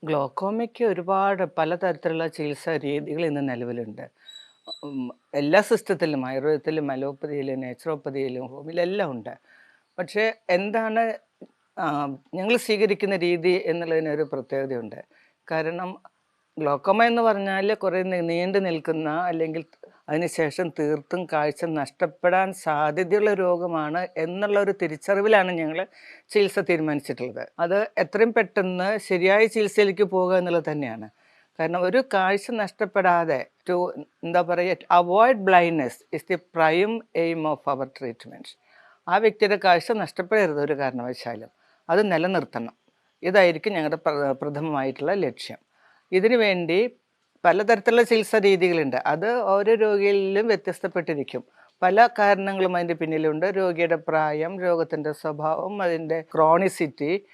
ഗ്ലോക്കോമയ്ക്ക് ഒരുപാട് പലതരത്തിലുള്ള ചികിത്സാ രീതികൾ ഇന്ന് നിലവിലുണ്ട്. ഉം, എല്ലാ സിസ്റ്റത്തിലും ആയുർവേദത്തിലും, അലോപ്പതിയിലും, നേച്ചുറോപ്പതിയിലും, ഹോമിയോയിലെല്ലാം ഉണ്ട്. പക്ഷേ എന്താണ് ഞങ്ങൾ സ്വീകരിക്കുന്ന രീതി എന്നുള്ളതിനൊരു പ്രത്യേകതയുണ്ട്. കാരണം ഗ്ലോക്കോമ എന്ന് പറഞ്ഞാൽ കുറേ നീണ്ടു നിൽക്കുന്ന അല്ലെങ്കിൽ അതിനുശേഷം തീർത്തും കാഴ്ച നഷ്ടപ്പെടാൻ സാധ്യതയുള്ള രോഗമാണ് എന്നുള്ള ഒരു തിരിച്ചറിവിലാണ് ഞങ്ങൾ ചികിത്സ തീരുമാനിച്ചിട്ടുള്ളത്. അത് എത്രയും പെട്ടെന്ന് ശരിയായ ചികിത്സയിലേക്ക് പോകുക എന്നുള്ളത് തന്നെയാണ്. കാരണം ഒരു കാഴ്ച നഷ്ടപ്പെടാതെ എന്താ പറയുക, avoid blindness is the prime aim of our treatment. ആ വ്യക്തിയുടെ കാഴ്ച നഷ്ടപ്പെടരുത് ഒരു കാരണവശാലും. അത് നിലനിർത്തണം. ഇതായിരിക്കും ഞങ്ങളുടെ പ്രഥമമായിട്ടുള്ള ലക്ഷ്യം. ഇതിനു വേണ്ടി പലതരത്തിലുള്ള ചികിത്സാ രീതികളുണ്ട്. അത് ഓരോ രോഗികളിലും വ്യത്യസ്തപ്പെട്ടിരിക്കും. പല കാരണങ്ങളും അതിൻ്റെ പിന്നിലുണ്ട്. രോഗിയുടെ പ്രായം, രോഗത്തിൻ്റെ സ്വഭാവം, അതിൻ്റെ ക്രോണിസിറ്റി,